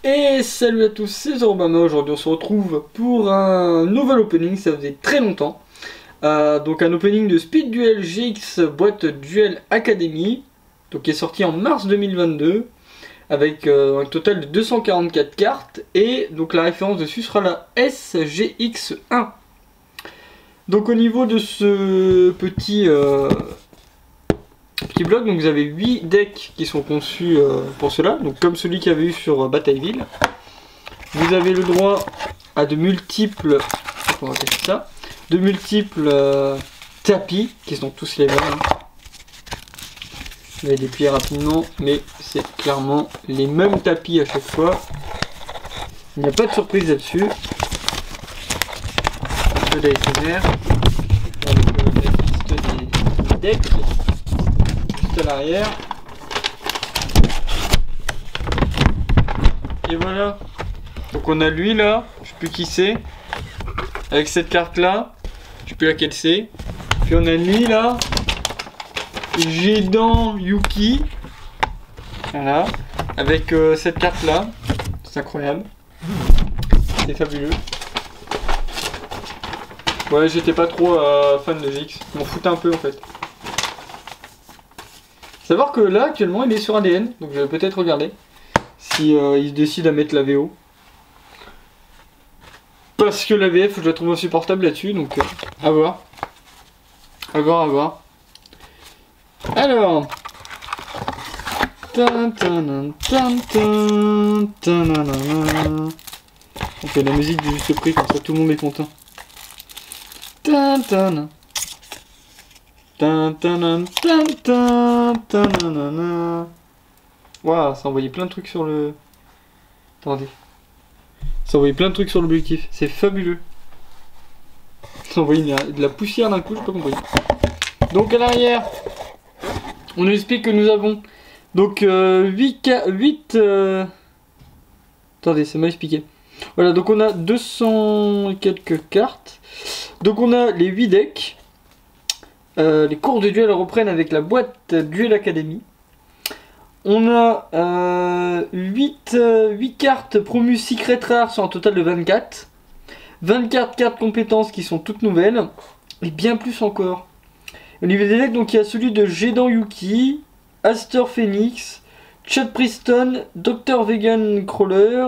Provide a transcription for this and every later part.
Et salut à tous, c'est Zorbama. Aujourd'hui on se retrouve pour un nouvel opening, ça faisait très longtemps. Donc un opening de Speed Duel GX boîte Duel Academy, donc qui est sorti en mars 2022, avec un total de 244 cartes, et donc la référence dessus sera la SGX1. Donc au niveau de ce petit bloc, donc vous avez 8 decks qui sont conçus pour cela, donc comme celui qu'il y avait eu sur Batailleville. Vous avez le droit à de multiples, on va cacher ça, de multiples tapis qui sont tous les mêmes. Je vais les déplier rapidement, mais c'est clairement les mêmes tapis à chaque fois. Il n'y a pas de surprise là-dessus. Un peu d'ASMR avec la liste des decks juste à l'arrière. Et voilà. Donc on a lui là, je sais plus qui c'est, avec cette carte là, je sais plus laquelle c'est. Puis on a lui là, Gédan Yuki, voilà, avec cette carte là, c'est incroyable, c'est fabuleux. Ouais, j'étais pas trop fan de GX, je m'en foutais un peu en fait. Savoir que là actuellement il est sur ADN, donc je vais peut-être regarder si il décide à mettre la VO. Parce que la VF je la trouve insupportable là-dessus, donc à voir. À voir, à voir. Alors. On fait la musique du juste prix, comme ça tout le monde est content. Waouh, ça a envoyé plein de trucs sur le... Attendez. Ça a envoyé plein de trucs sur l'objectif, c'est fabuleux. Ça a envoyé de la poussière d'un coup, j'ai pas compris. Donc à l'arrière, on nous explique que nous avons donc 8... Attendez, c'est mal expliqué. Voilà, donc on a 200 et quelques cartes. Donc on a les 8 decks. Les cours de duel reprennent avec la boîte Duel Academy. On a 8 cartes promues Secret Rare sur un total de 24. 24 cartes compétences qui sont toutes nouvelles. Et bien plus encore. Au niveau des decks, donc il y a celui de Gédan Yuki, Aster Phoenix, Chad Preston, Dr Vegan Crawler,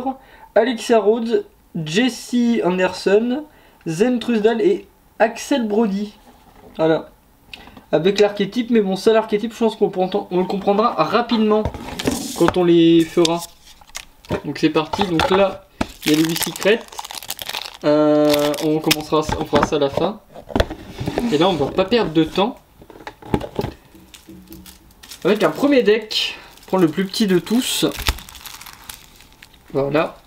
Alexa Rhodes, Jesse Anderson, Zen Trusdal et Axel Brody. Voilà. Avec l'archétype, mais bon, ça l'archétype, je pense qu'on le comprendra rapidement quand on les fera. Donc c'est parti. Donc là, il y a les 8 secrets. On fera ça à la fin. Et là, on va pas perdre de temps. Avec un premier deck, prendre le plus petit de tous. Voilà.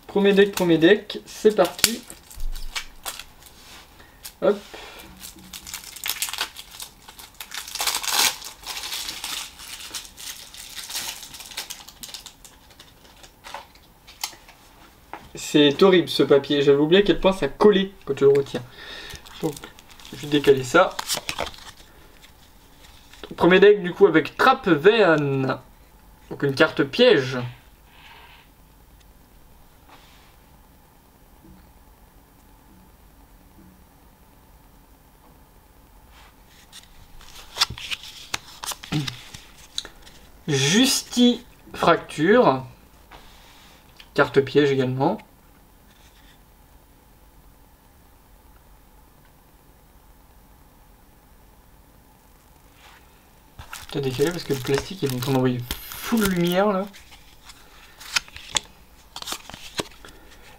Premier deck, c'est parti. Hop. C'est horrible ce papier, j'avais oublié à quel point ça collait quand tu le retiens. Donc, je vais décaler ça. Donc, premier deck du coup avec Trap Vean. Donc une carte piège. Justifracture. Carte piège également. T'as décalé parce que le plastique est en train d'envoyer full lumière là.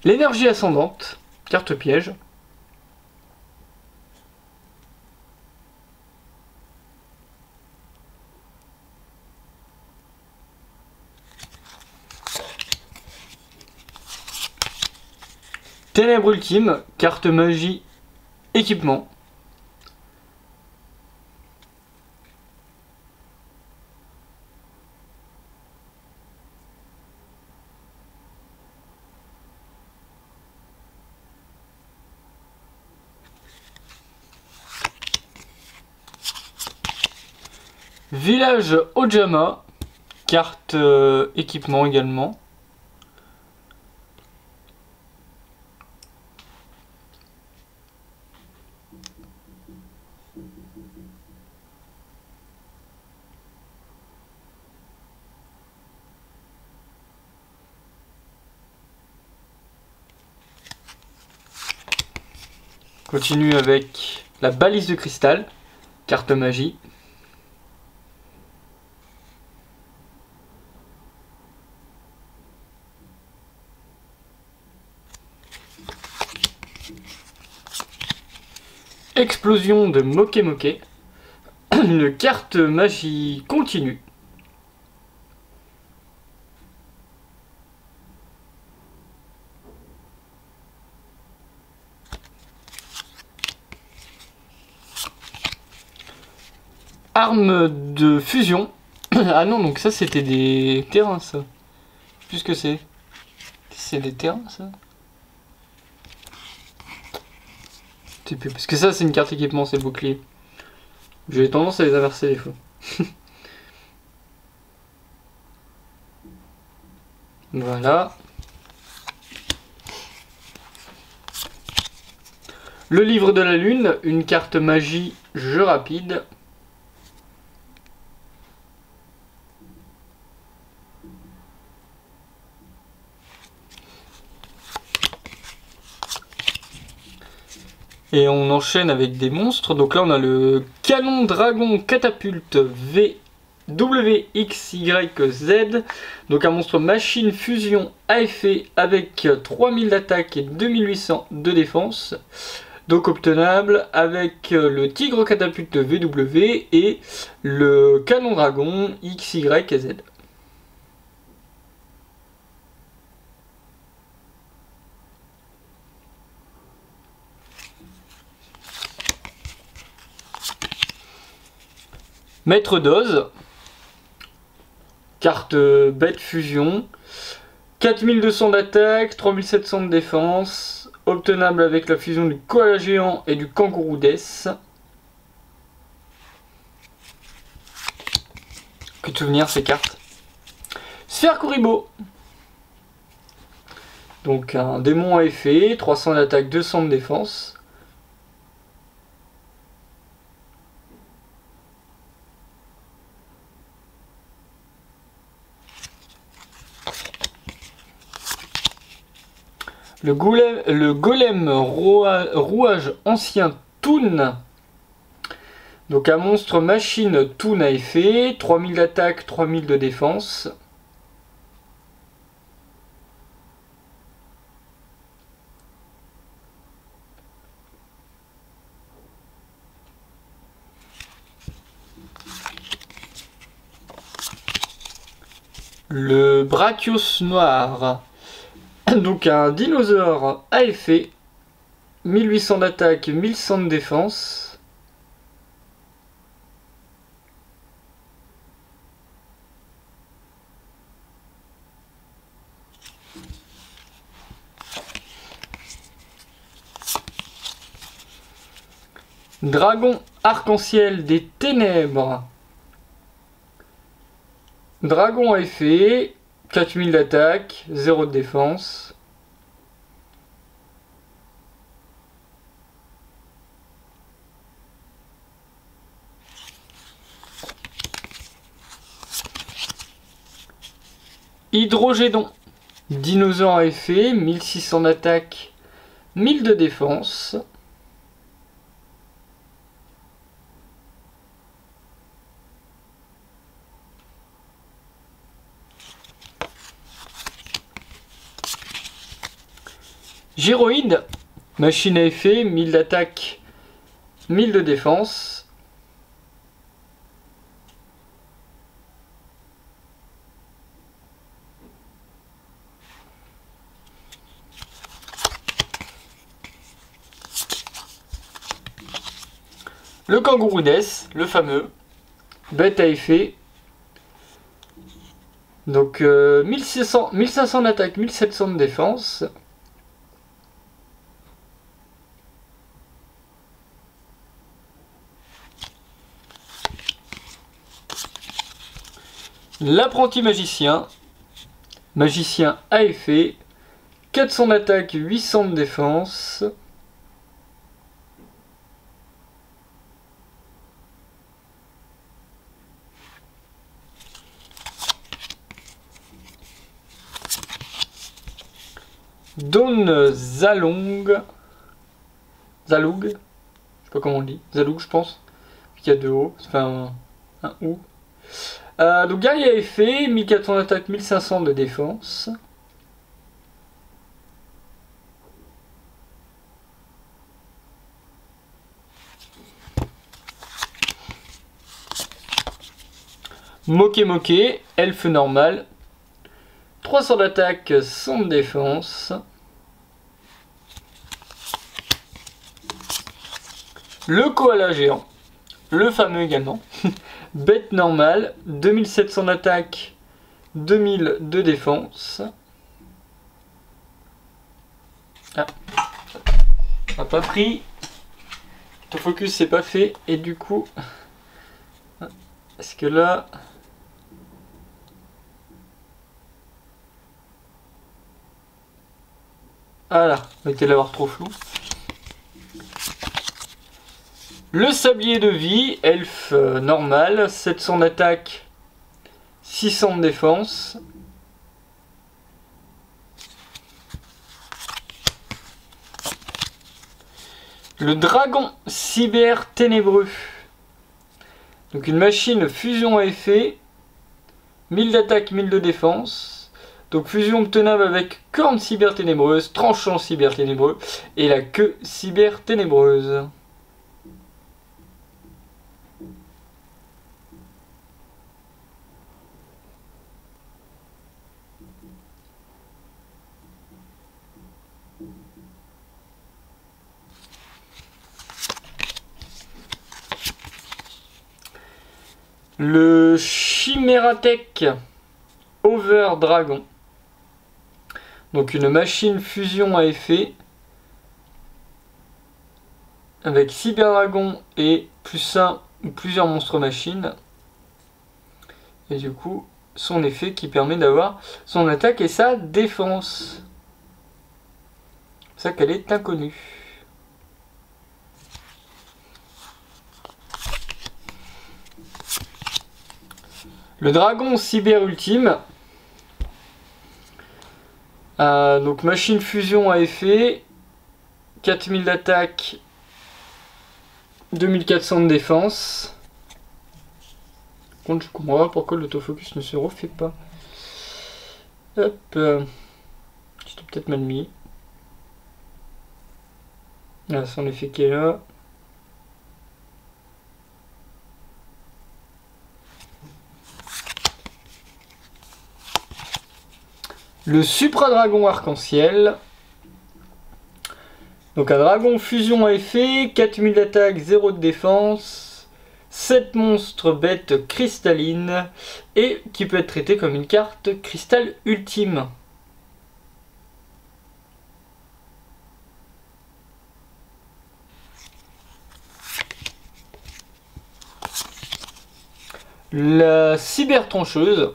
L'énergie ascendante. Carte piège. Ténèbres ultime, carte magie, équipement. Village Ojama, Carte équipement également. Continue avec la balise de cristal, carte magie. Explosion de Moke Moke, une carte magie continue. Arme de fusion. Ah non, donc ça c'était des terrains, ça. Plus que c'est. C'est des terrains, ça. Parce que ça c'est une carte équipement, c'est le bouclier. J'ai tendance à les inverser des fois. Voilà. Le livre de la lune, une carte magie jeu rapide. Et on enchaîne avec des monstres. Donc là on a le canon dragon catapulte WXYZ. Donc un monstre machine fusion à effet avec 3000 d'attaque et 2800 de défense. Donc obtenable avec le tigre catapulte VW et le canon dragon XYZ. Maître d'Oz, carte bête fusion, 4200 d'attaque, 3700 de défense, obtenable avec la fusion du koala géant et du kangourou d'Es. Que de souvenirs ces cartes. Sphère Kuribo, donc un démon à effet, 300 d'attaque, 200 de défense. Le golem rouage ancien Toon. Donc un monstre machine Toon à effet, 3000 d'attaque, 3000 de défense. Le Brachios noir. Donc un dinosaure à effet, 1800 d'attaque, 1100 de défense. Dragon arc-en-ciel des ténèbres. Dragon à effet, 4000 d'attaque, 0 de défense. Hydrogédon, dinosaure à effet, 1600 d'attaque, 1000 de défense. Gyroïde, machine à effet, 1000 d'attaque, 1000 de défense. Le kangourou d'Es, le fameux, bête à effet. Donc 1500 d'attaque, 1700 de défense. L'apprenti magicien. Magicien à effet. 400 d'attaque, 800 de défense. Dawn Zalong. Zalug. Je sais pas comment on dit. Zalug, je pense. Il y a deux O. Ça fait un OU. Donc guerrier à effet. 1400 d'attaque, 1500 de défense. Moqué moqué, elfe normal, 300 d'attaque, 100 de défense. Le koala géant, le fameux également, bête normale, 2700 d'attaque, 2000 de défense. Ah, on n'a pas pris, ton focus c'est pas fait et du coup, est-ce que là... Voilà, on était l'avoir trop flou. Le sablier de vie, elfe normal, 700 d'attaque, 600 de défense. Le dragon cyber ténébreux. Donc une machine fusion à effet, 1000 d'attaque, 1000 de défense. Donc fusion obtenable avec corne cyber ténébreuse, tranchant cyber ténébreux et la queue cyber ténébreuse. Le Chimératech Over Dragon. Donc une machine fusion à effet avec Cyber Dragon et plus un ou plusieurs monstres machines. Et du coup, son effet qui permet d'avoir son attaque et sa défense. C'est ça qu'elle est inconnue. Le dragon cyber ultime. Donc machine fusion à effet, 4000 d'attaque, 2400 de défense. Par contre, je comprends pas pourquoi l'autofocus ne se refait pas. Hop, j'étais peut-être mal mis. Ah, son effet qui est là. Le Supra Dragon Arc-en-Ciel. Donc un dragon fusion à effet, 4000 d'attaque, 0 de défense, 7 monstres bêtes cristallines et qui peut être traité comme une carte cristal ultime. La cyber trancheuse.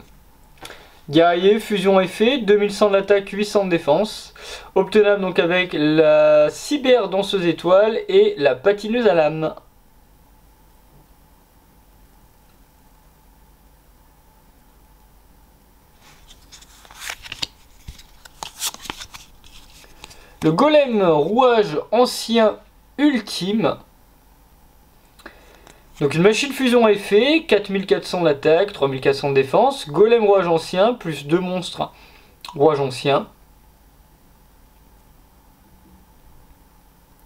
Guerrier, fusion effet, 2100 d'attaque, 800 de défense. Obtenable donc avec la cyber danseuse étoile et la patineuse à lame. Le golem rouage ancien ultime. Donc une machine fusion à effet, 4400 d'attaque, 3400 de défense, golem rouage ancien, plus 2 monstres rouage ancien.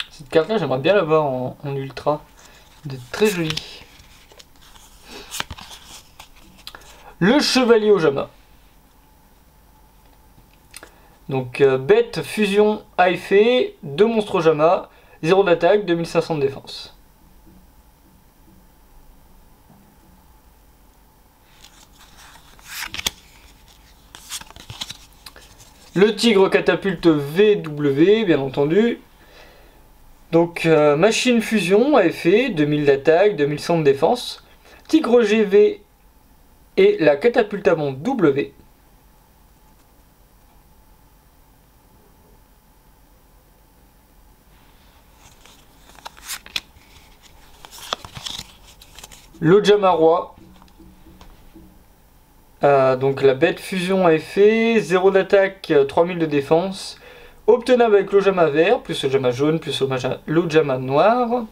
Cette carte là j'aimerais bien l'avoir en ultra, elle est très jolie. Le chevalier au Jama. Donc bête fusion à effet, 2 monstres Jama, 0 d'attaque, 2500 de défense. Le tigre catapulte VW, bien entendu. Donc, machine fusion à effet, 2000 d'attaque, 2100 de défense. Tigre GV et la catapulte à bombe W. L'Ojama-Roi. Donc la bête fusion à effet, 0 d'attaque, 3000 de défense. Obtenable avec l'Ojama vert, plus l'Ojama jaune, plus l'Ojama noir.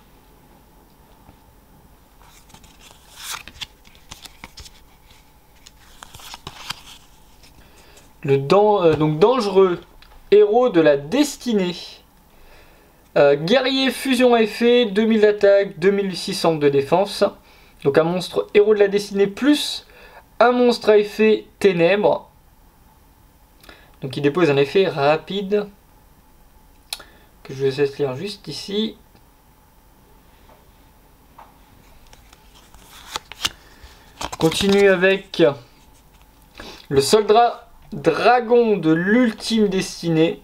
Donc dangereux, héros de la destinée. Guerrier fusion à effet, 2000 d'attaque, 2600 de défense. Donc un monstre héros de la destinée plus un monstre à effet ténèbres. Donc il dépose un effet rapide que je vais essayer de lire juste ici. Continue avec le soldat dragon de l'ultime destinée.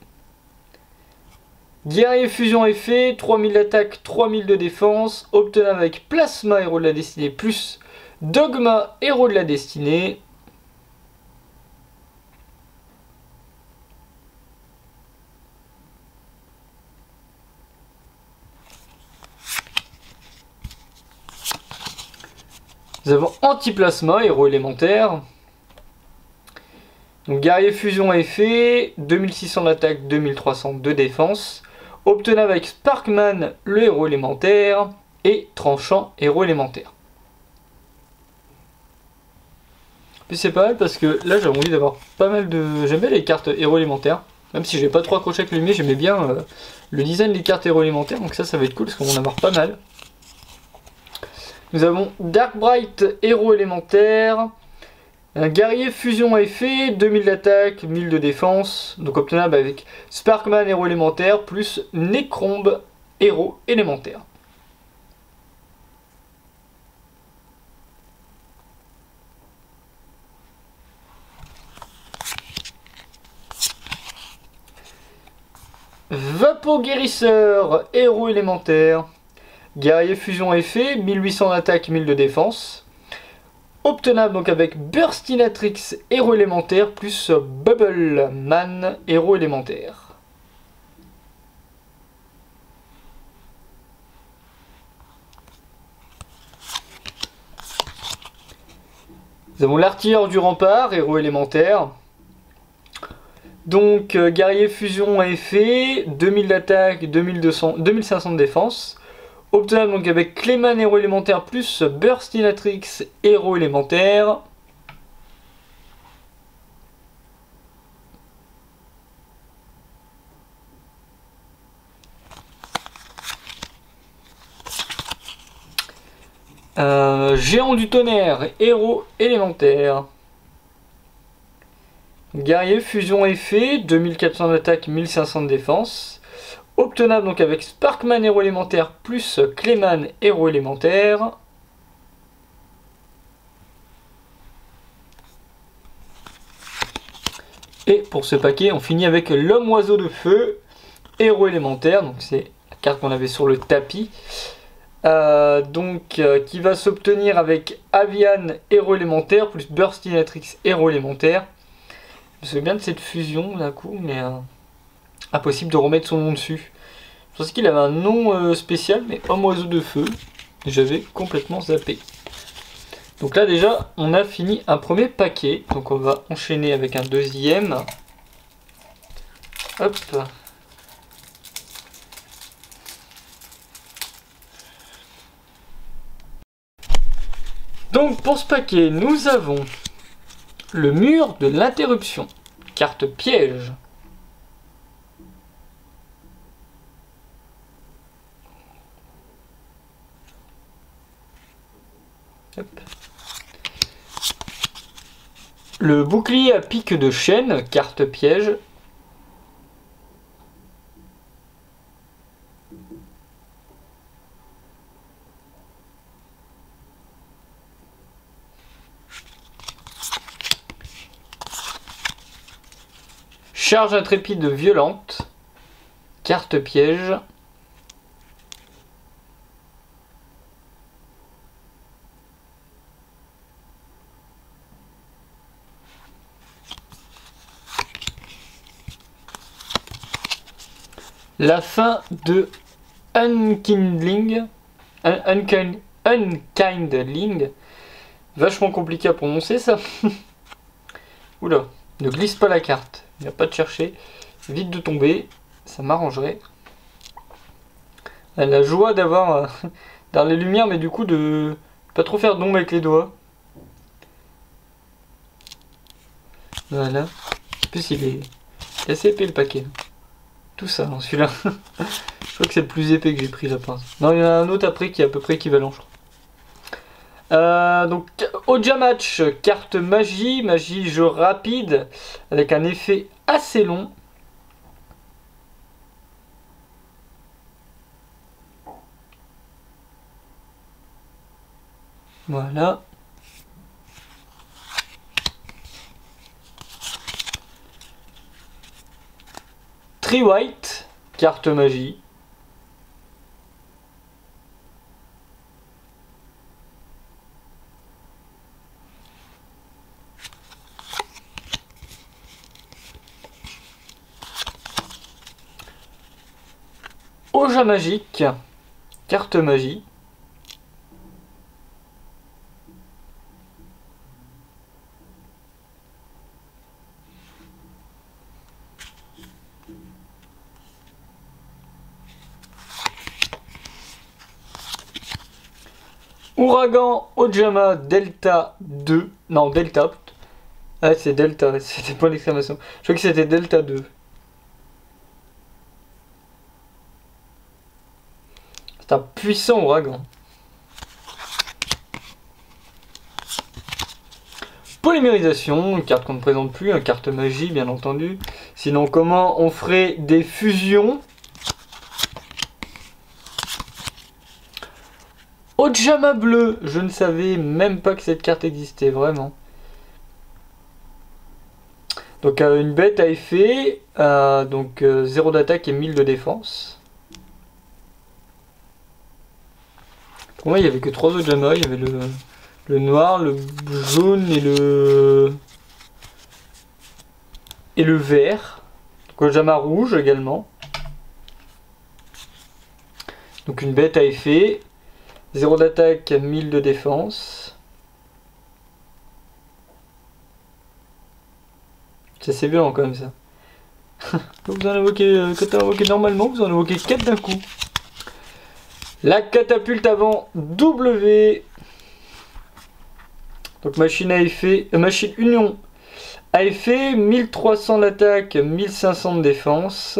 Guerrier fusion effet, 3000 d'attaque, 3000 de défense, obtenable avec plasma héros de la destinée plus dogma héros de la destinée. Nous avons anti-plasma héros élémentaire. Donc guerrier fusion effet, 2600 d'attaque, 2300 de défense. Obtenable avec Sparkman, le héros élémentaire, et Tranchant, héros élémentaire. Puis c'est pas mal parce que là j'ai envie d'avoir pas mal de... J'aime bien les cartes héros élémentaires. Même si j'ai pas trop accroché avec le lumier, j'aimais bien le design des cartes héros élémentaires. Donc ça va être cool parce qu'on va en avoir pas mal. Nous avons Darkbright, héros élémentaire. Un guerrier fusion à effet, 2000 d'attaque, 1000 de défense, donc obtenable avec Sparkman héros élémentaire plus Necrombe héros élémentaire. Vapo guérisseur héros élémentaire. Guerrier fusion à effet, 1800 d'attaque, 1000 de défense. Obtenable donc avec Burstinatrix héros élémentaire plus Bubble Man héros élémentaire. Nous avons l'artilleur du rempart héros élémentaire. Donc guerrier fusion à effet, 2000 d'attaque, 2500 de défense. Obtenable donc avec Clayman héros élémentaire plus Burstinatrix héros élémentaire. Géant du tonnerre héros élémentaire. Guerrier fusion effet, 2400 d'attaque, 1500 de défense. Obtenable donc avec Sparkman héros élémentaire plus Clayman héros élémentaire. Et pour ce paquet, on finit avec l'homme oiseau de feu héros élémentaire. Donc c'est la carte qu'on avait sur le tapis. Qui va s'obtenir avec Avian héros élémentaire plus Burstinatrix héros élémentaire. Je me souviens bien de cette fusion d'un coup, mais impossible de remettre son nom dessus. Je pensais qu'il avait un nom spécial, mais homme oiseau de feu. J'avais complètement zappé. Donc là déjà, on a fini un premier paquet. Donc on va enchaîner avec un deuxième. Hop. Donc pour ce paquet, nous avons le mur de l'interruption, carte piège. Hop. Le bouclier à pique de chêne, carte piège. Charge intrépide violente, carte piège. La fin de Unkindling. Unkindling. Vachement compliqué à prononcer ça. Oula, ne glisse pas la carte. Il n'y a pas de chercher. Vite de tomber. Ça m'arrangerait. La joie d'avoir dans les lumières, mais du coup de pas trop faire d'ombre avec les doigts. Voilà. En plus il est assez épais le paquet. Tout ça dans celui-là. Je crois que c'est le plus épais que j'ai pris la pince. Non, il y en a un autre après qui est à peu près équivalent, je crois. Donc Oja Match, carte magie, magie jeu rapide, avec un effet assez long. Voilà. Tree White, carte magie. Oja magique, carte magie. Ouragan Ojama Delta 2. Non, Delta. Ah, c'est Delta, c'était pas l'exclamation. Je crois que c'était Delta 2. C'est un puissant ouragan. Polymérisation, une carte qu'on ne présente plus, une carte magie bien entendu. Sinon, comment on ferait des fusions? Ojama bleu, je ne savais même pas que cette carte existait, vraiment. Donc une bête à effet, 0 d'attaque et 1000 de défense. Pour moi il n'y avait que 3 Ojama, il y avait le noir, le jaune et le vert. Donc Ojama rouge également. Donc une bête à effet, 0 d'attaque, 1000 de défense. C'est assez violent quand même ça. Vous en invoquez, quand t'as invoqué normalement, vous en invoquez 4 d'un coup. La catapulte avant W. Donc machine à effet, machine union à effet, 1300 d'attaque, 1500 de défense.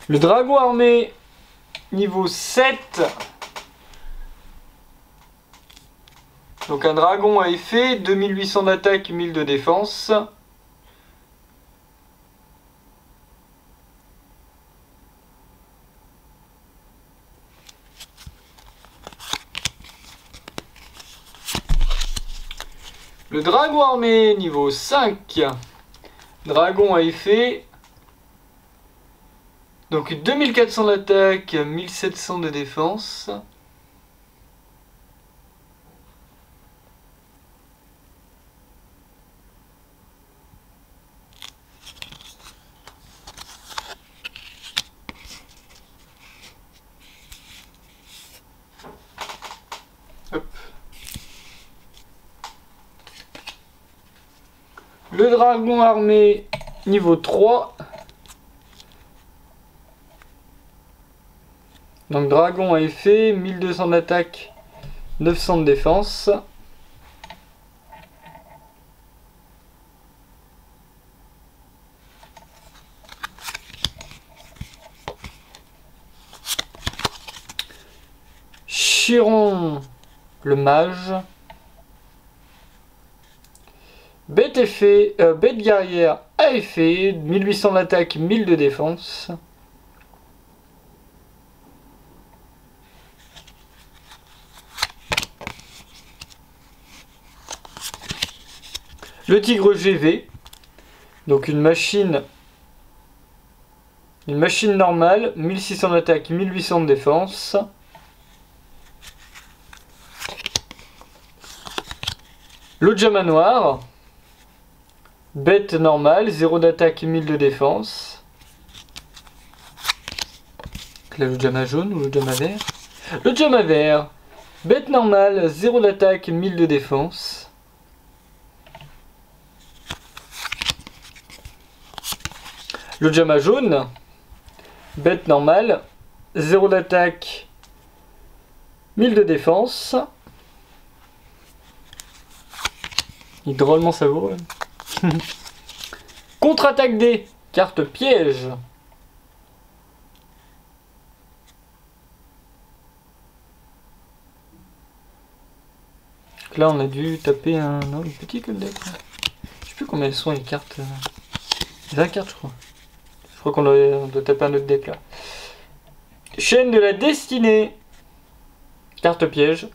Le dragon armé niveau 7. Donc un dragon à effet, 2800 d'attaque, 1000 de défense. Le dragon armé niveau 5. Dragon à effet. Donc 2400 d'attaque, 1700 de défense. Hop. Le dragon armé niveau 3. Donc dragon à effet, 1200 d'attaque, 900 de défense. Chiron, le mage. Bête effet, bête guerrière à effet, 1800 d'attaque, 1000 de défense. Le tigre GV, donc une machine normale, 1600 d'attaque, 1800 de défense. L'Ojama noir. Bête normale, 0 d'attaque, 1000 de défense. La L'Ojama jaune ou l'Ojama vert? L'Ojama vert. Bête normale, 0 d'attaque, 1000 de défense. L'Ojama jaune. Bête normale, 0 d'attaque, 1000 de défense. Il est drôlement savoureux. Contre-attaque D, carte piège. Là on a dû taper un petit que le deck. Je sais plus combien sont les cartes. 20 cartes je crois. Je crois qu'on doit taper un autre deck là. Chaîne de la destinée. Carte piège.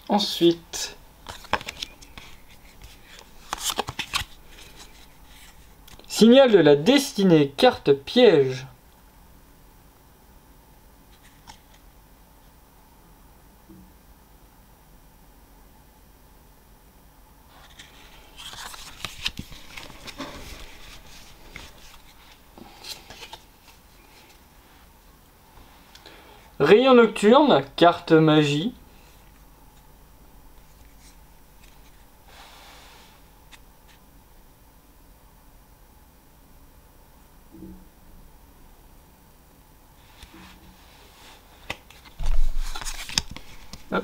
Ensuite, signal de la destinée, carte piège. Rayon nocturne, carte magie. Hop.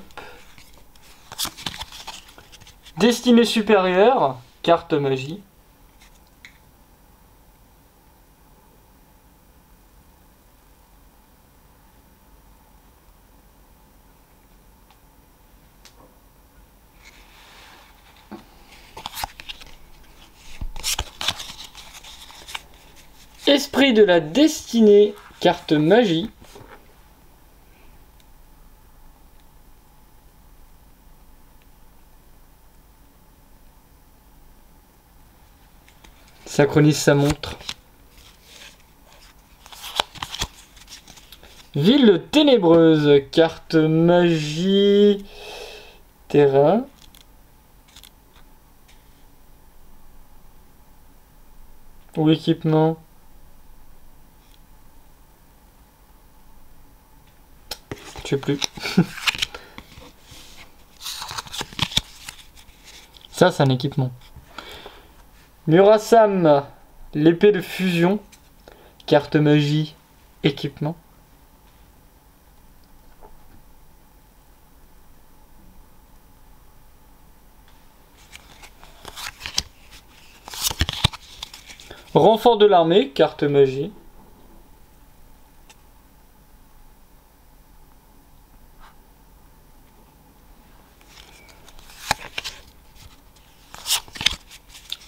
Destinée supérieure, carte magie. Esprit de la destinée, carte magie. Synchronise sa montre. Ville ténébreuse, carte magie, terrain. Ou équipement. Je sais plus. Ça, c'est un équipement. Murasam, l'épée de fusion, carte magie, équipement. Renfort de l'armée, carte magie.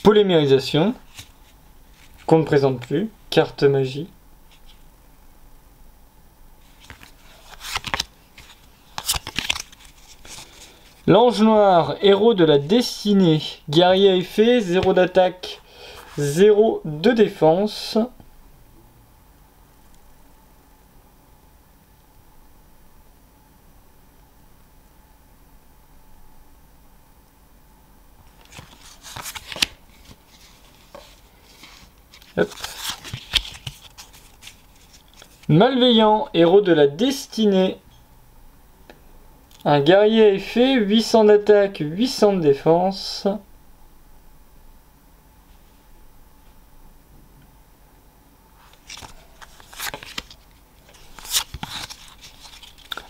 Polymérisation, qu'on ne présente plus, carte magie. L'ange noir, héros de la destinée, guerrier à effet, 0 d'attaque, 0 de défense. Hop. Malveillant, héros de la destinée. Un guerrier à effet, 800 d'attaque, 800 de défense.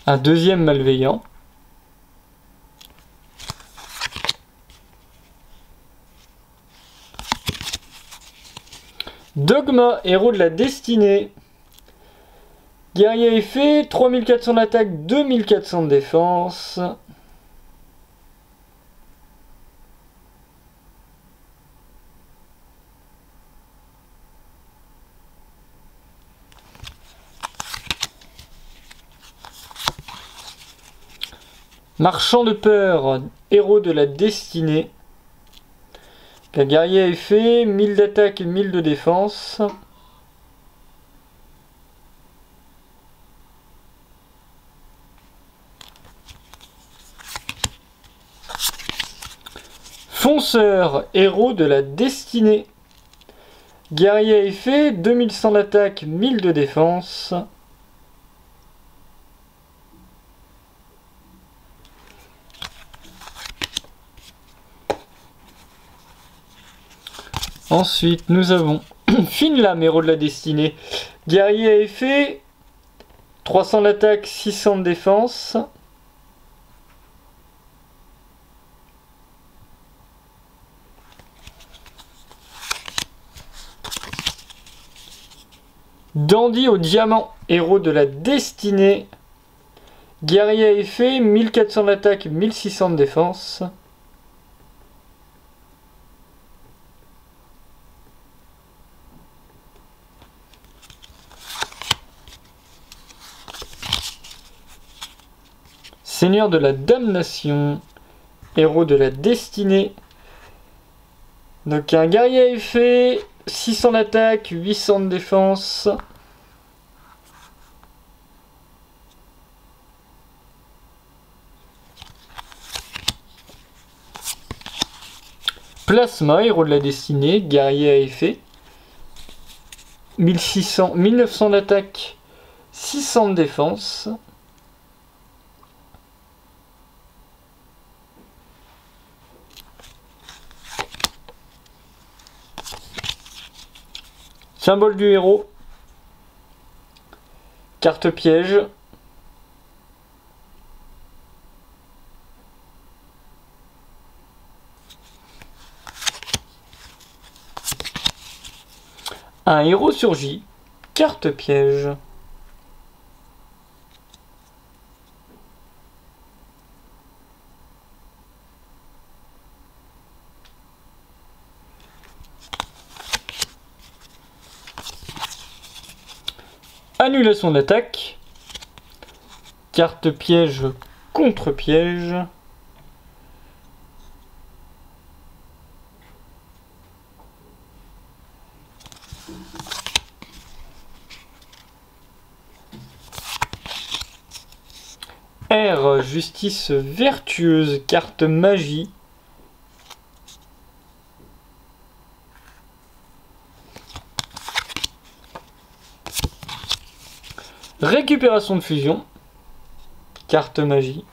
Un deuxième malveillant. Dogma, héros de la destinée. Guerrier à effet, 3400 d'attaque, 2400 de défense. Marchand de peur, héros de la destinée. Un guerrier à effet, 1000 d'attaque et 1000 de défense. Fonceur, héros de la destinée. Guerrier à effet, 2100 d'attaque, 1000 de défense. Ensuite, nous avons Finlam, héros de la destinée. Guerrier à effet, 300 d'attaque, 600 de défense. Dandy au diamant, héros de la destinée. Guerrier à effet, 1400 d'attaque, 1600 de défense. Seigneur de la damnation, héros de la destinée. Donc un guerrier à effet, 600 d'attaque, 800 de défense. Plasma, héros de la destinée, guerrier à effet. 1900 d'attaque, 600 de défense. Symbole du héros. Carte piège. Un héros surgit. Carte piège. Annulation d'attaque. Carte piège contre piège. R, justice vertueuse, carte magie. Récupération de fusion, carte magie.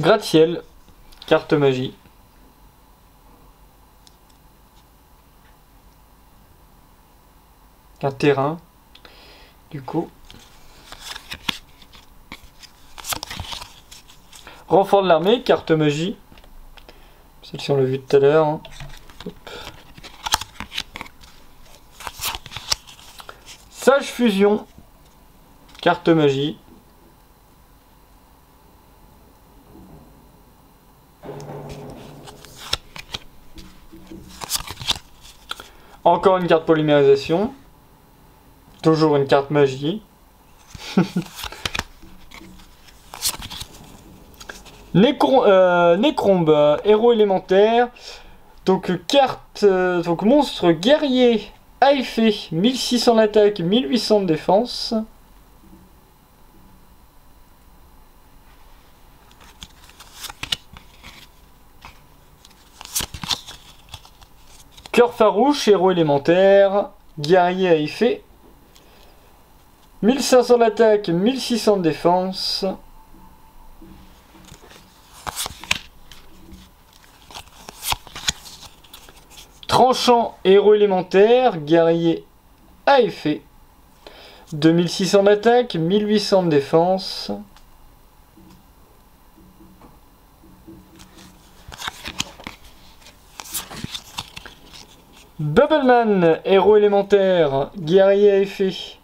Gratte-ciel, carte magie. Un terrain, du coup. Renfort de l'armée, carte magie. Celle-ci on l'a vu tout à l'heure. Hein. Sage fusion, carte magie. Encore une carte polymérisation. Toujours une carte magie. Necrombe, héros élémentaire. Donc carte, donc monstre guerrier à effet, 1600 d'attaque, 1800 de défense. Cœur farouche, héros élémentaire, guerrier à effet, 1500 d'attaque, 1600 de défense. Tranchant, héros élémentaire, guerrier à effet, 2600 d'attaque, 1800 de défense. Bubbleman, héros élémentaire, guerrier à effet.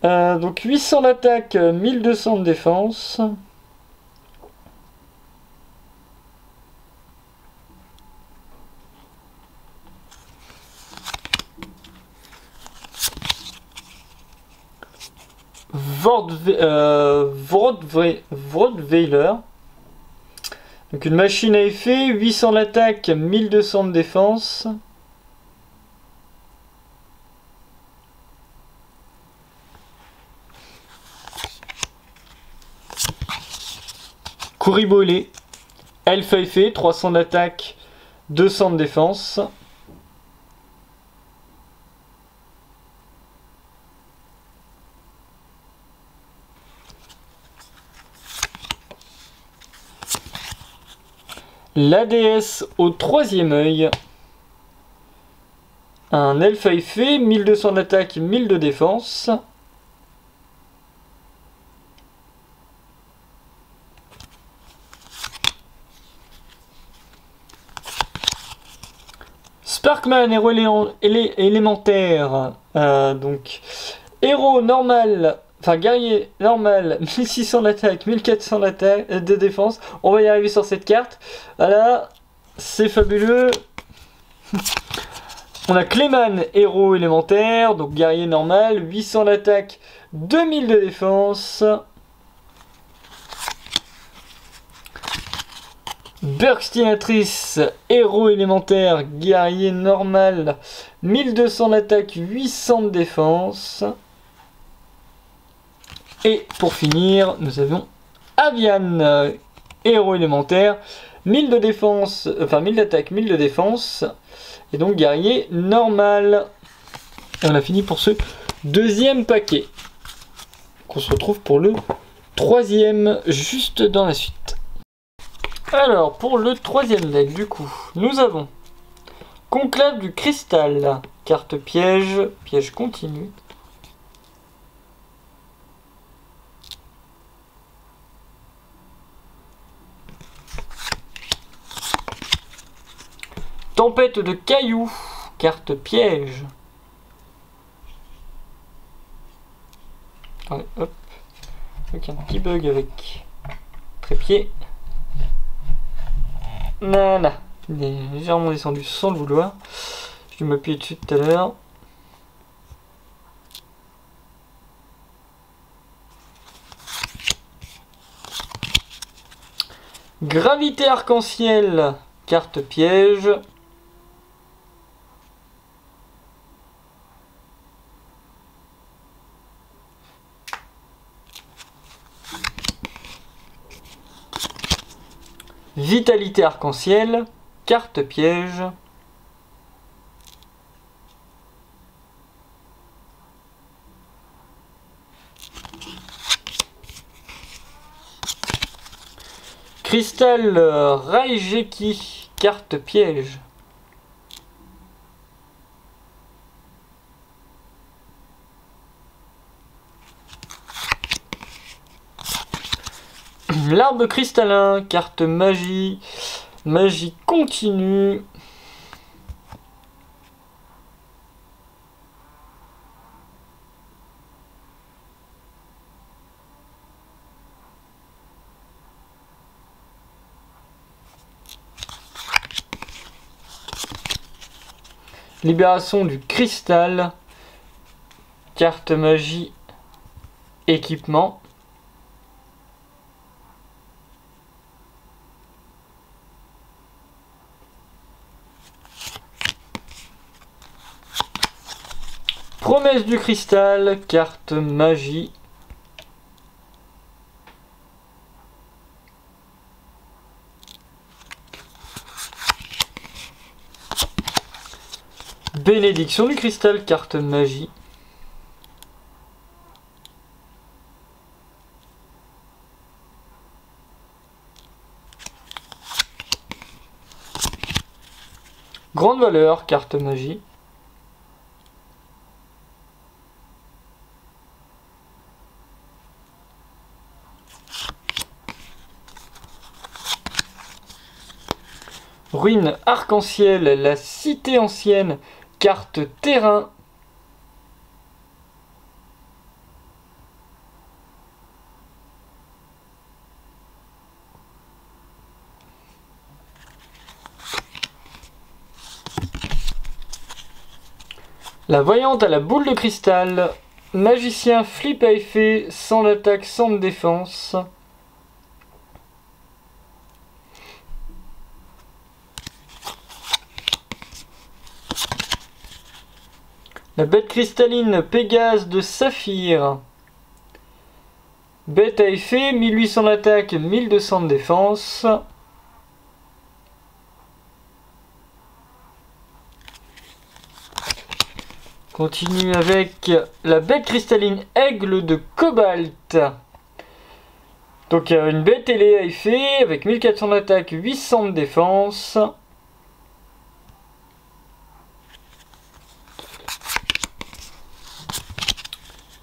Donc 800 d'attaque, 1200 de défense. Vordweiler, Donc une machine à effet, 800 d'attaque, 1200 de défense. Kuribolé, elfe à effet, 300 d'attaque, 200 de défense. La déesse au troisième œil. Un elfe à effet, 1200 d'attaque, 1000 de défense. Sparkman, héros élémentaire. Donc, héros normal, enfin guerrier normal, 1600 d'attaque, 1400 d'attaque, de défense. On va y arriver sur cette carte. Voilà, c'est fabuleux. On a Clayman, héros élémentaire, donc guerrier normal, 800 d'attaque, 2000 de défense. Burstinatrice, héros élémentaire, guerrier normal, 1200 d'attaque, 800 de défense. Et pour finir, nous avons Avian, héros élémentaire, 1000 de défense, enfin 1000 d'attaque, 1000 de défense. Et donc guerrier normal. Et on a fini pour ce deuxième paquet. On se retrouve pour le troisième, juste dans la suite. Alors, pour le troisième deck, du coup, nous avons Conclave du Cristal, carte piège, piège continu. Tempête de cailloux, carte piège. Ouais, hop, avec un petit bug avec trépied. Nana, il est légèrement descendu sans le vouloir. Je vais m'appuyer dessus tout à l'heure. Gravité arc-en-ciel, carte piège. Vitalité arc-en-ciel, carte piège. Cristal Raijeki, carte piège. L'arbre cristallin, carte magie, magie continue. Libération du cristal, carte magie, équipement. Promesse du cristal, carte magie. Bénédiction du cristal, carte magie. Grande valeur, carte magie. Ruine arc-en-ciel, la cité ancienne, carte terrain. La voyante à la boule de cristal, magicien flip à effet, sans d'attaque, sans de défense. La bête cristalline Pégase de Saphir. Bête à effet, 1800 d'attaque, 1200 de défense. Continue avec la bête cristalline Aigle de Cobalt. Donc une bête ailée à effet avec 1400 d'attaque, 800 de défense.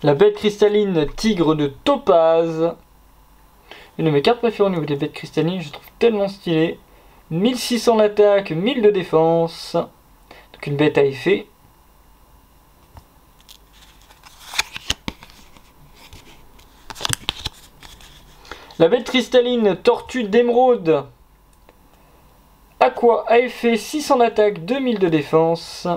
La bête cristalline Tigre de Topaz. Une de mes cartes préférées au niveau des bêtes cristallines, je trouve tellement stylé. 1600 d'attaque, 1000 de défense. Donc une bête à effet. La bête cristalline Tortue d'Émeraude. Aqua à effet, 600 d'attaque, 2000 de défense.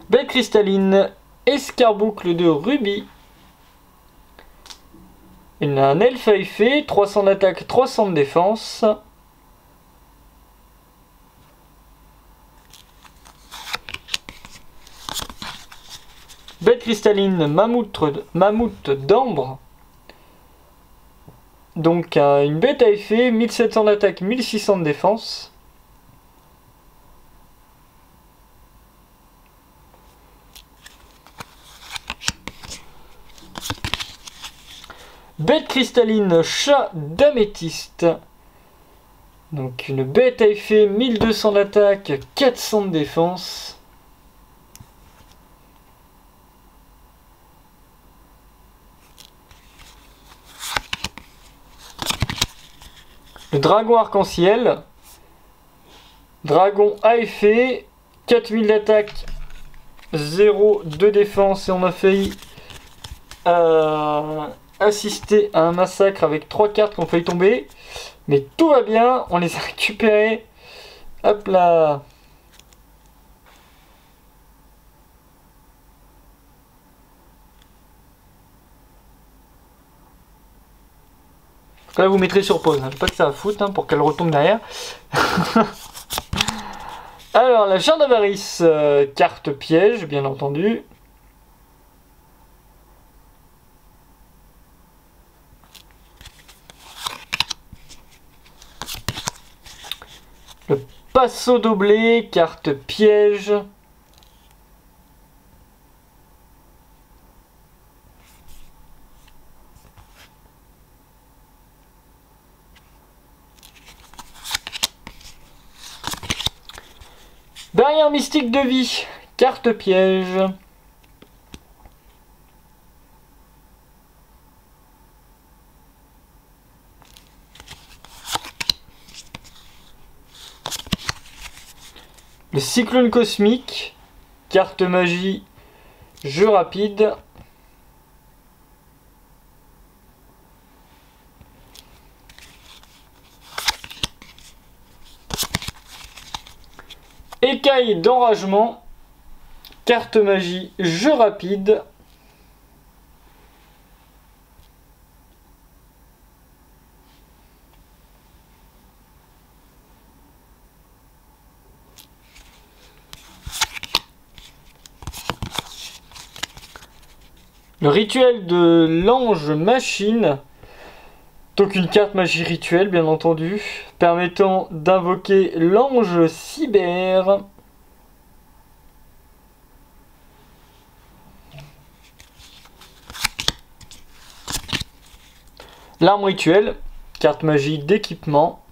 Bête cristalline Escarboucle de Rubis. Un elfe à effet, 300 d'attaque, 300 de défense. Bête cristalline Mammouth d'Ambre. Donc une bête à effet, 1700 d'attaque, 1600 de défense. Bête cristalline Chat d'améthyste. Donc une bête à effet, 1200 d'attaque, 400 de défense. Le dragon arc-en-ciel. Dragon à effet, 4000 d'attaque, 0 de défense. Et on a failli assister à un massacre avec 3 cartes qui ont failli tomber. Mais tout va bien, on les a récupérées. Hop là. Là vous mettrez sur pause, hein. Pas que ça va foutre hein, pour qu'elle retombe derrière. Alors la Jarre d'Avarice, carte piège bien entendu. Le Passo Doblé, carte piège. Barrière mystique de vie, carte piège. Le cyclone cosmique, carte magie, jeu rapide. Écaille d'enragement, carte magie, jeu rapide. Le rituel de l'ange machine. Donc une carte magie rituelle bien entendu, permettant d'invoquer l'ange cyber. L'arme rituelle, carte magie d'équipement.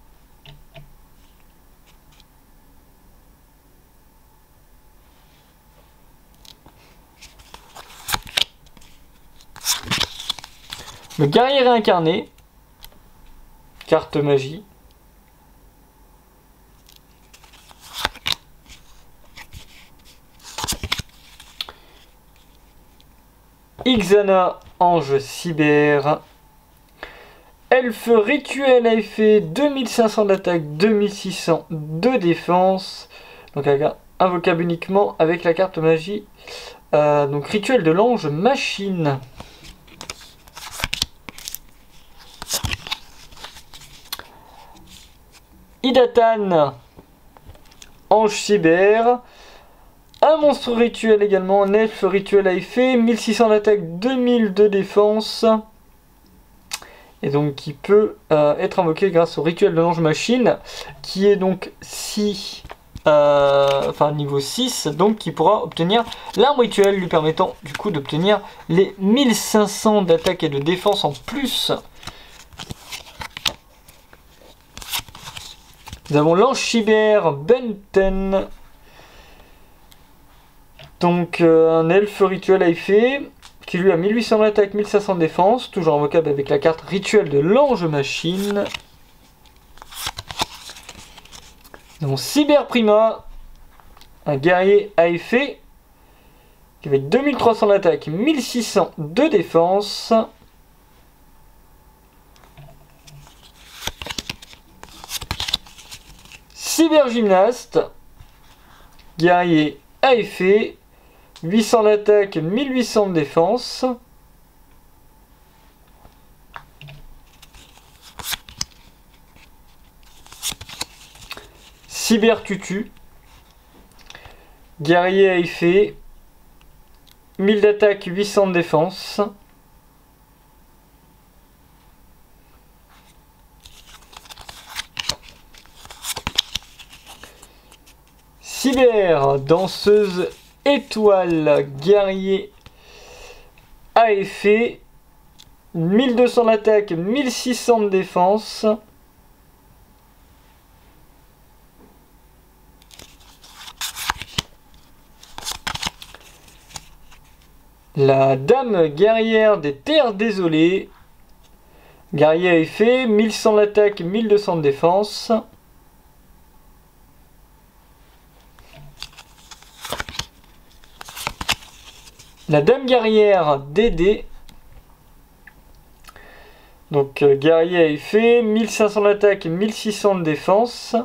Le guerrier réincarné, carte magie. Ixana, ange cyber. Elfe rituel à effet, 2500 d'attaque, 2600 de défense. Donc invocable uniquement avec la carte magie. Donc rituel de l'ange machine. Idatan, ange cyber. Un monstre rituel également, un elfe rituel à effet, 1600 d'attaque, 2000 de défense. Et donc qui peut être invoqué grâce au rituel de l'ange machine, qui est donc niveau 6, donc qui pourra obtenir l'arme rituelle lui permettant du coup d'obtenir les 1500 d'attaque et de défense en plus. Nous avons l'ange cyber Benten, donc un elfe rituel à effet, qui lui a 1800 d'attaque, 1500 de défense, toujours invocable avec la carte rituelle de l'ange machine. Donc Cyber Prima, un guerrier à effet, avec 2300 d'attaque, 1600 de défense. Cyber Gymnaste, guerrier à effet, 800 d'attaque, 1800 de défense. Cyber Tutu, guerrier à effet, 1000 d'attaque, 800 de défense. Cyber Danseuse Étoile, guerrier à effet, 1200 d'attaque, 1600 de défense. La Dame guerrière des terres désolées, guerrier à effet, 1100 d'attaque, 1200 de défense. La Dame guerrière Dédé, donc guerrier à effet, 1500 d'attaque, 1600 de défense.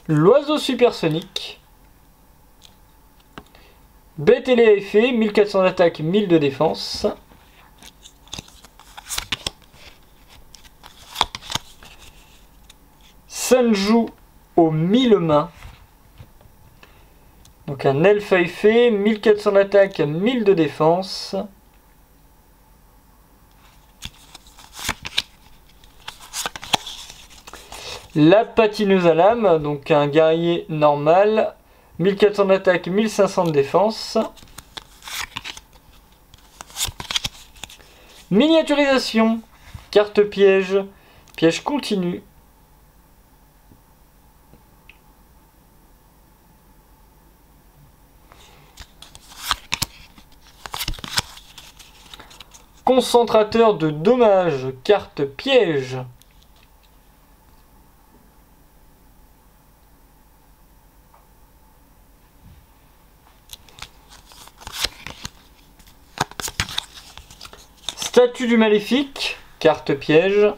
L'oiseau supersonique, bête ailée à effet, 1400 d'attaque, 1000 de défense. Sanju aux 1000 mains, donc un elfe à effet, 1400 d'attaque, 1000 de défense. La patineuse à lame, donc un guerrier normal, 1400 d'attaque, 1500 de défense. Miniaturisation, carte piège, piège continu. Concentrateur de dommages, carte piège. Statue du maléfique, carte piège.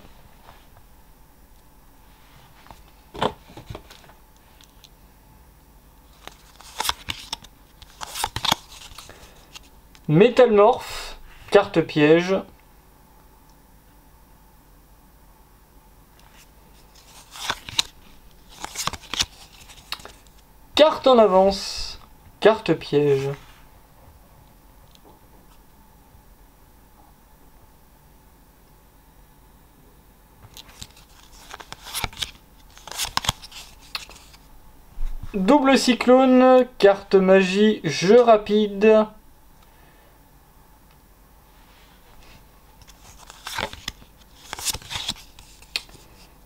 Métalmorphe, carte piège. Carte en avance, carte piège. Double cyclone, carte magie, jeu rapide.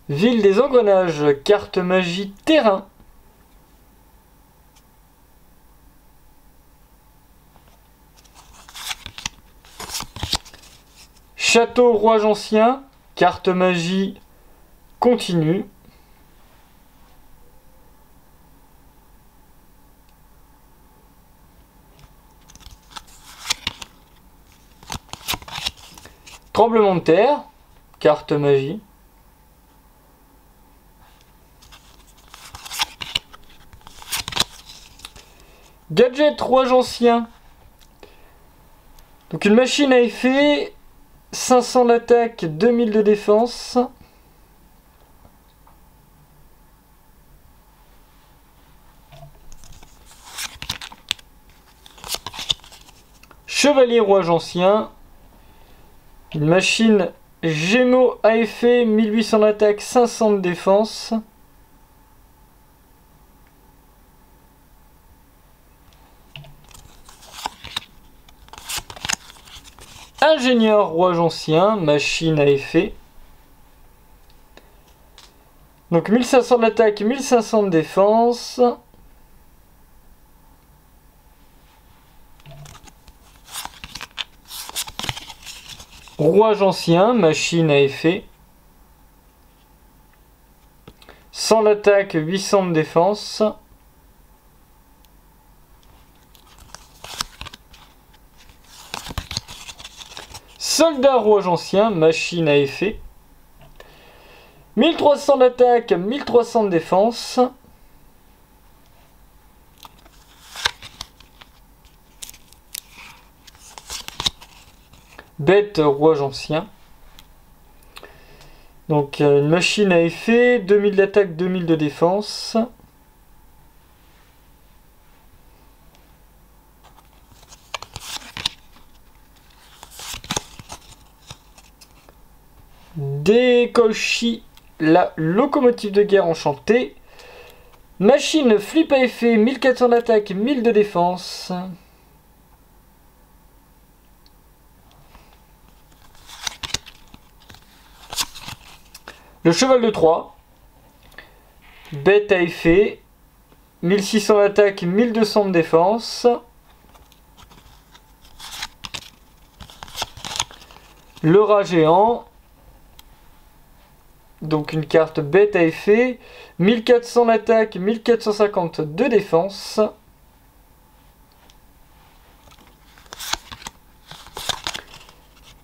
Ville des engrenages, carte magie, terrain. Château rouage ancien, carte magie, continue. Tremblement de terre, carte magie. Gadget rouage ancien, Donc une machine à effet, 500 d'attaque, 2000 de défense. Chevalier rouage ancien. Une machine Gémeaux à effet, 1800 d'attaque, 500 de défense. Ingénieur rouage ancien, machine à effet. Donc 1500 d'attaque, 1500 de défense. Rouage ancien, machine à effet. 100 d'attaque, 800 de défense. Soldat rouage ancien, machine à effet. 1300 d'attaque, 1300 de défense. Bête rouage ancien. Donc une machine à effet, 2000 d'attaque, 2000 de défense. Dekoshi, la locomotive de guerre enchantée. Machine flip à effet, 1400 d'attaque, 1000 de défense. Le cheval de Troie. Bête à effet, 1600 d'attaque, 1200 de défense. Le rat géant. Donc une carte bête à effet, 1400 d'attaque, 1450 de défense.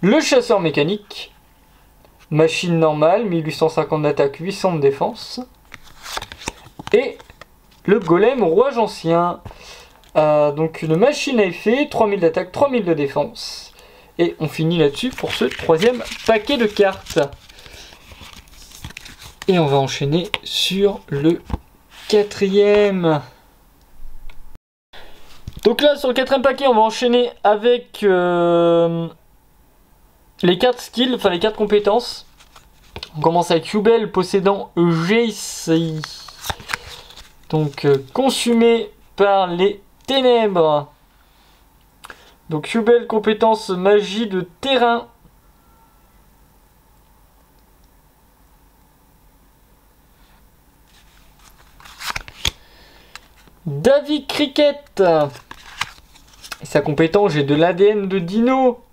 Le chasseur mécanique. Machine normale, 1850 d'attaque, 800 de défense. Et le golem rouage ancien. Donc une machine à effet, 3000 d'attaque, 3000 de défense. Et on finit là-dessus pour ce troisième paquet de cartes. Et on va enchaîner sur le quatrième. Donc là, sur le quatrième paquet, on va enchaîner avec les cartes skills, enfin les cartes compétences. On commence avec Yubel possédant Jace. Donc consumé par les ténèbres. Donc Yubel compétence magie de terrain. David Cricket. Et sa compétence, j'ai de l'ADN de dino.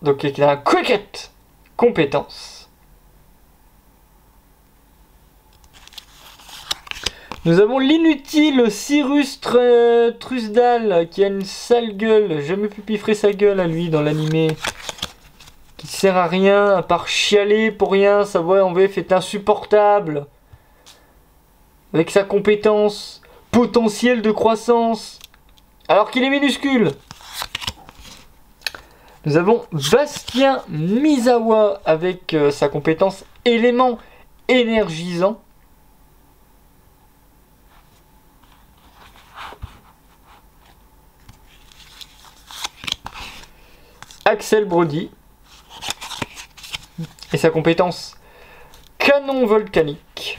Donc il a un Cricket. Compétence. Nous avons l'inutile Cyrus Trusdal qui a une sale gueule. J'ai jamais pu piffrer sa gueule à lui dans l'animé. Qui sert à rien à part chialer pour rien. Sa voix en VF est insupportable. Avec sa compétence potentiel de croissance. Alors qu'il est minuscule. Nous avons Bastien Misawa avec sa compétence élément énergisant. Axel Brody et sa compétence canon volcanique.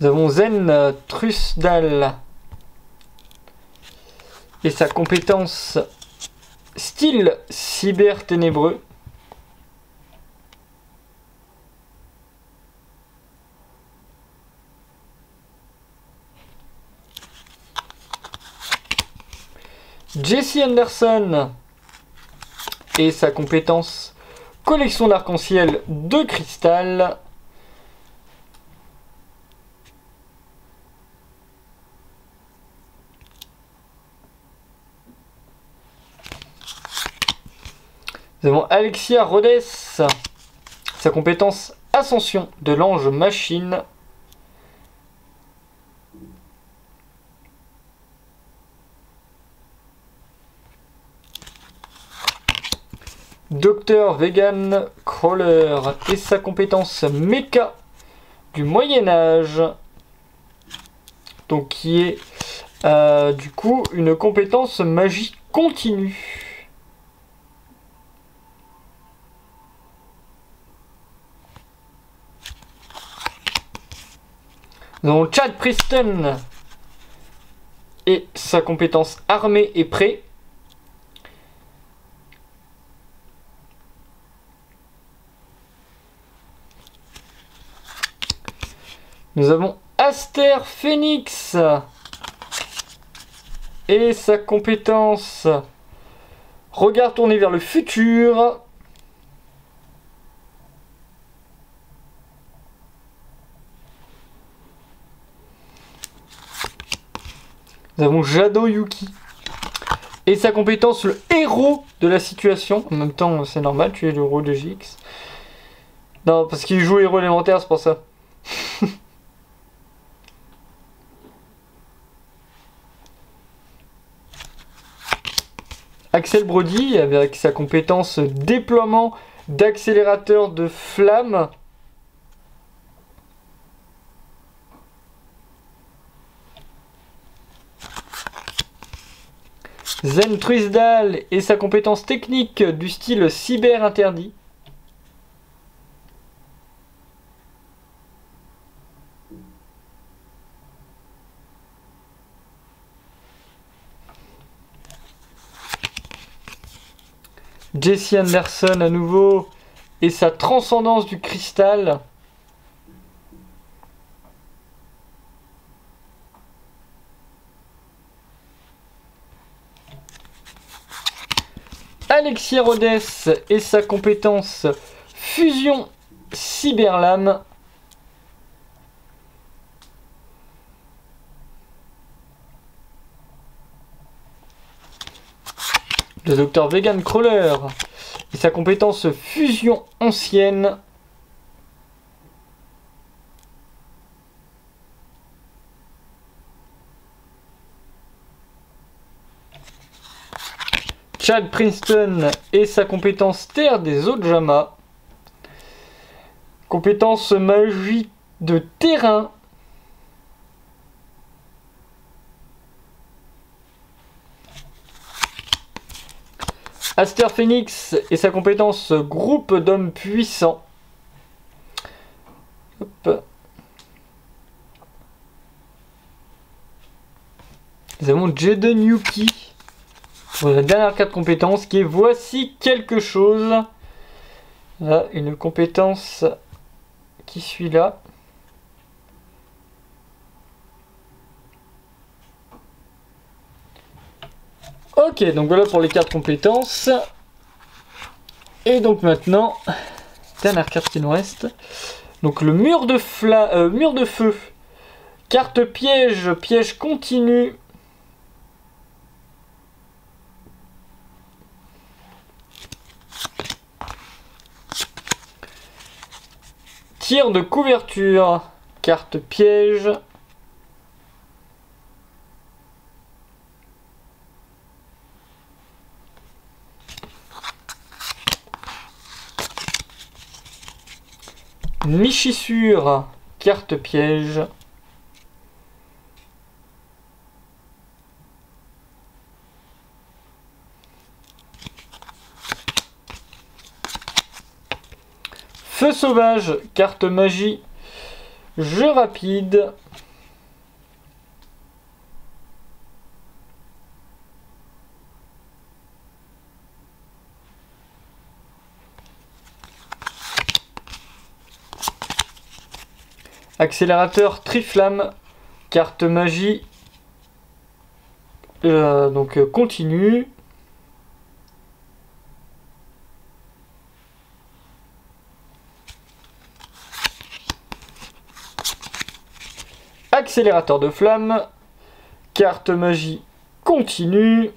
Nous avons Zen Trusdal et sa compétence style cyber ténébreux. Jesse Anderson et sa compétence collection d'arc-en-ciel de cristal. Nous avons Alexia Rhodes. Sa compétence Ascension de l'ange machine. Docteur Vegan Crawler et sa compétence Mecha du Moyen-Âge. Donc qui est du coup une compétence magie continue. Nous avons Chad Preston et sa compétence armée et prêt. Nous avons Aster Phoenix et sa compétence regard tourné vers le futur. Nous avons Jado Yuki et sa compétence le héros de la situation. En même temps, c'est normal, tu es le héros de GX. Non, parce qu'il joue héros élémentaire, c'est pour ça. Axel Brody avec sa compétence déploiement d'accélérateur de flamme. Zen Truisdal et sa compétence technique du style cyber interdit. Jesse Anderson à nouveau et sa transcendance du cristal. Alexia Rhodes et sa compétence fusion cyberlame. Le docteur Vegan Crawler et sa compétence fusion ancienne. Chad Princeton et sa compétence terre des Ojama. Compétence magie de terrain. Aster Phoenix et sa compétence groupe d'hommes puissants. Hop. Nous avons Jaden Yuki pour la dernière carte compétence qui est voici quelque chose. Là, une compétence qui suit là. Ok, donc voilà pour les cartes compétences. Et donc maintenant, dernière carte qui nous reste. Donc le mur de feu. Carte piège, piège continu. Tir de couverture, carte piège. Michissure, carte piège. Feu sauvage, carte magie, jeu rapide. Accélérateur triflamme, carte magie, donc continue. Accélérateur de flamme, carte magie continue.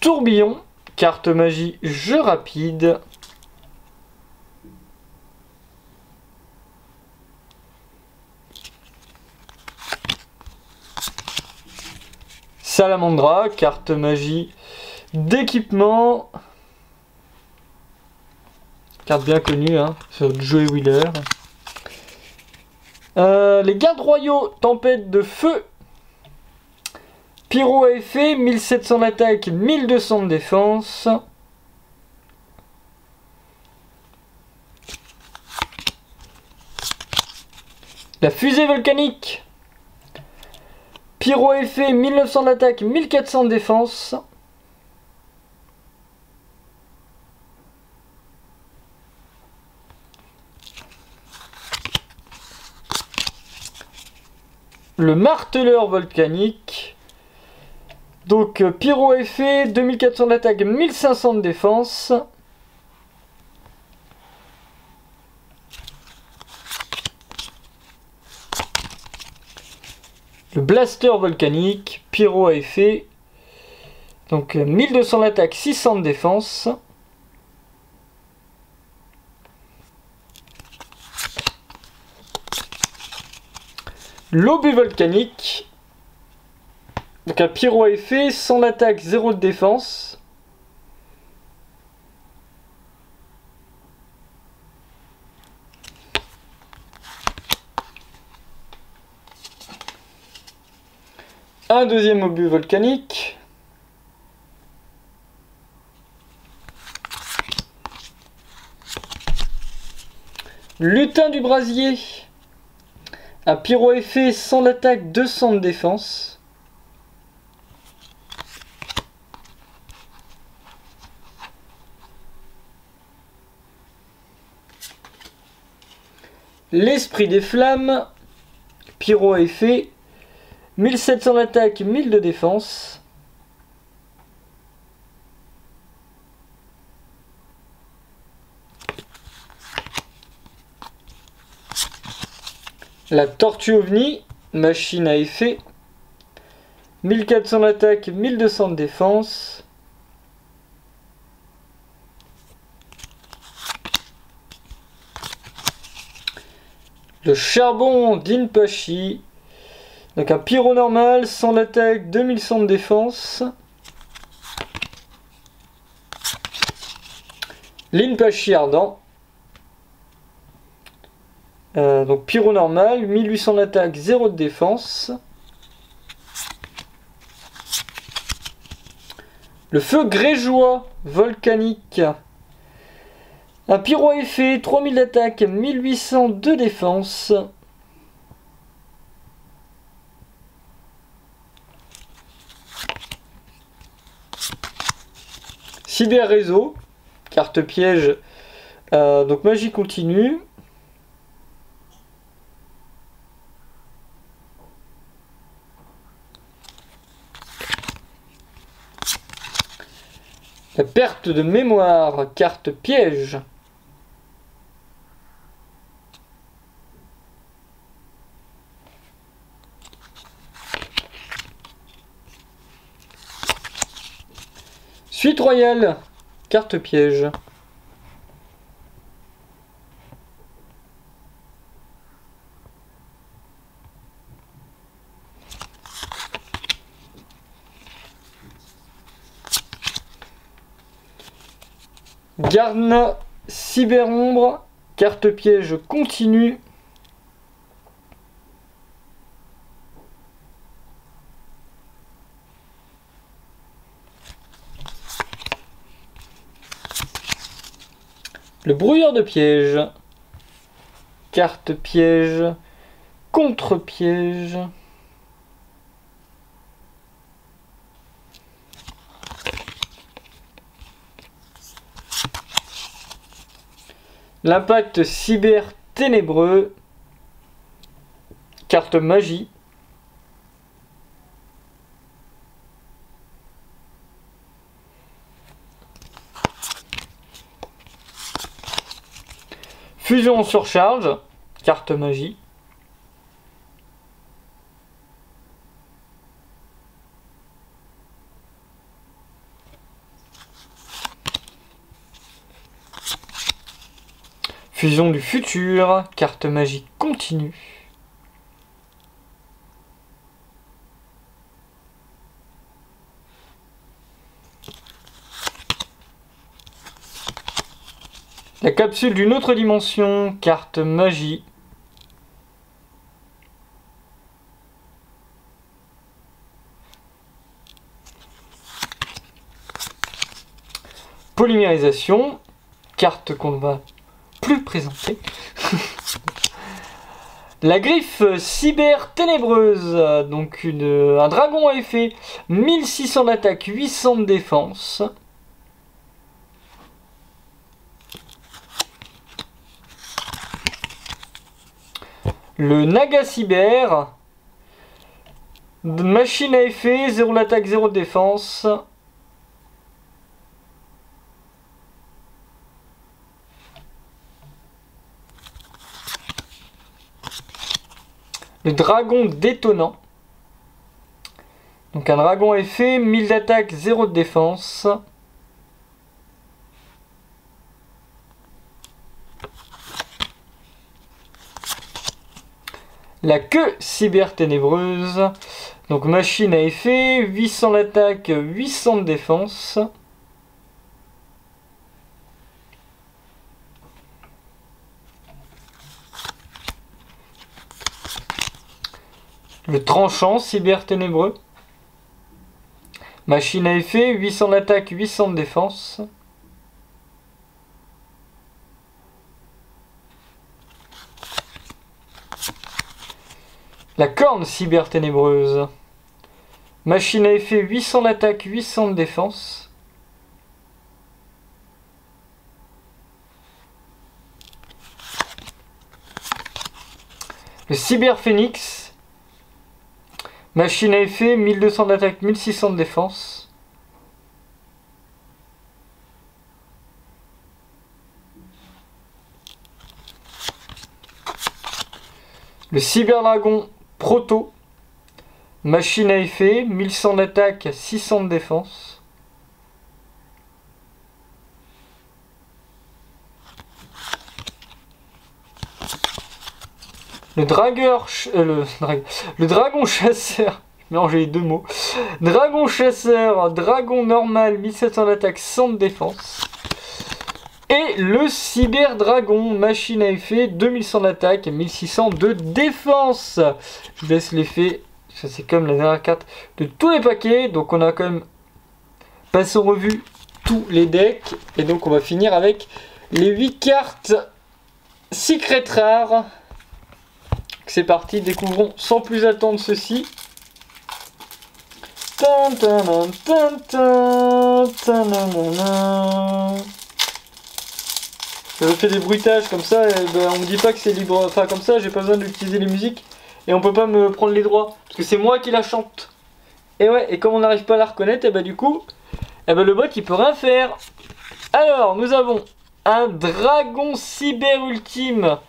tourbillon, carte magie, jeu rapide. Salamandra, carte magie d'équipement. Carte bien connue hein, sur Joey Wheeler. Les gardes royaux, tempête de feu. Pyro à effet, 1700 d'attaque, 1200 de défense. La fusée volcanique. Pyro à effet, 1900 d'attaque, 1400 de défense. Le marteleur volcanique. Donc pyro à effet, 2400 d'attaque, 1500 de défense. Le blaster volcanique, pyro à effet. Donc 1200 d'attaque, 600 de défense. L'obus volcanique. Donc un pyro à effet, 100 d'attaque, 0 de défense. Un deuxième obus volcanique. Lutin du brasier. Un pyro à effet, 100 d'attaque, 200 de défense. L'esprit des flammes. Pyro à effet, 1700 d'attaque, 1000 de défense. La tortue ovni, machine à effet, 1400 d'attaque, 1200 de défense. Le charbon d'Inpachi, donc un pyro normal, 100 d'attaque, 2100 de défense. L'Inpachi ardent. Donc pyro normal, 1800 d'attaque, 0 de défense. Le feu grégeois volcanique. Un pyro à effet, 3000 d'attaque, 1800 de défense. Cyber réseau, carte piège, donc magie continue. La perte de mémoire, carte piège. Suite royale, carte piège. Garna cyberombre, carte piège continue. Le brouilleur de piège, carte piège, contre piège. L'impact cyber ténébreux, carte magie. Fusion en surcharge, carte magie. Fusion du futur, carte magique continue. La capsule d'une autre dimension, carte magie. Polymérisation, carte qu'on ne va plus présenter. La griffe cyber ténébreuse, donc un dragon à effet, 1600 d'attaque, 800 de défense. Le Naga cyber, machine à effet, 0 d'attaque, 0 de défense. Le dragon détonnant. Donc un dragon à effet, 1000 d'attaque, 0 de défense. La queue cyber ténébreuse. Donc machine à effet, 800 d'attaque, 800 de défense. Le tranchant cyber ténébreux. Machine à effet, 800 d'attaque, 800 de défense. La corne cyber ténébreuse. Machine à effet, 800 d'attaque, 800 de défense. Le cyber phénix. Machine à effet, 1200 d'attaque, 1600 de défense. Le cyberdragon proto. Machine à effet, 1100 d'attaque, 600 de défense. Le dragon chasseur, j'ai mélangé les deux mots. Dragon chasseur, dragon normal, 1700 d'attaque, 100 de défense. Et le cyber dragon, machine à effet, 2100 d'attaque, 1600 de défense. Je vous laisse l'effet, ça c'est comme la dernière carte de tous les paquets. Donc on a quand même passé en revue tous les decks. Et donc on va finir avec les 8 cartes secret rares. C'est parti, découvrons sans plus attendre ceci. Je fais des bruitages comme ça, et ben on me dit pas que c'est libre, enfin comme ça j'ai pas besoin d'utiliser les musiques et on peut pas me prendre les droits parce que c'est moi qui la chante. Et ouais, et comme on n'arrive pas à la reconnaître, et ben du coup, et ben le bot il peut rien faire. Alors nous avons un dragon cyber ultime,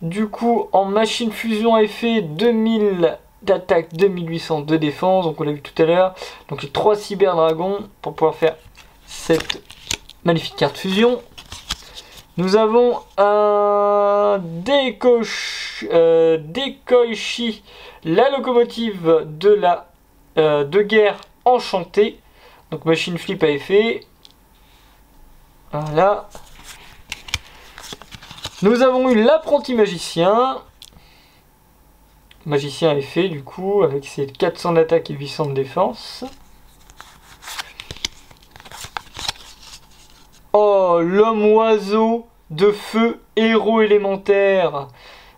du coup en machine fusion à effet, 2000 d'attaque, 2800 de défense, donc on l'a vu tout à l'heure. Donc les 3 cyber dragons pour pouvoir faire cette magnifique carte fusion. Nous avons un Dekoichi, la locomotive de guerre enchantée. Donc machine flip à effet. Voilà. Nous avons eu l'apprenti magicien. Magicien à effet du coup, avec ses 400 d'attaque et 800 de défense. Oh, l'homme oiseau de feu héros élémentaire.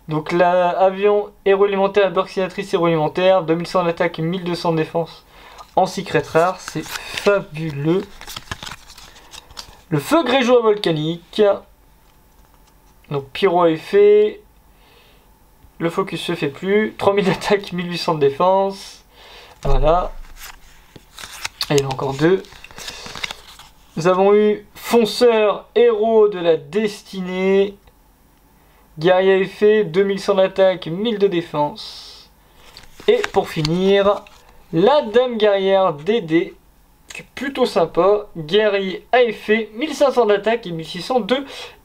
Donc l'avion héros élémentaire, boxinatrice héros élémentaire, 2100 d'attaque et 1200 de défense en secret rare, c'est fabuleux. Le feu grégeois volcanique. Donc pyro à effet. Le focus se fait plus. 3000 d'attaque, 1800 de défense. Voilà. Et il y en a encore deux. Nous avons eu fonceur, héros de la destinée. Guerrier à effet, 2100 d'attaque, 1000 de défense. Et pour finir, la dame guerrière DD, est plutôt sympa. Guerrier à effet, 1500 d'attaque et 1600 de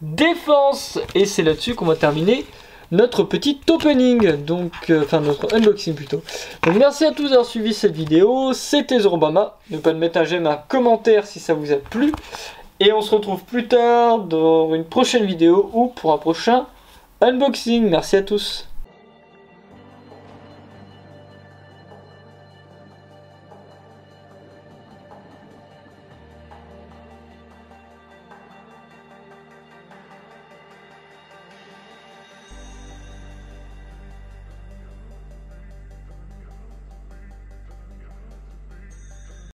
défense. Et c'est là-dessus qu'on va terminer notre petit opening, donc enfin notre unboxing plutôt. Donc merci à tous d'avoir suivi cette vidéo, c'était Zorobama. N'oubliez pas de mettre un j'aime, un commentaire si ça vous a plu. Et on se retrouve plus tard dans une prochaine vidéo ou pour un prochain unboxing. Merci à tous.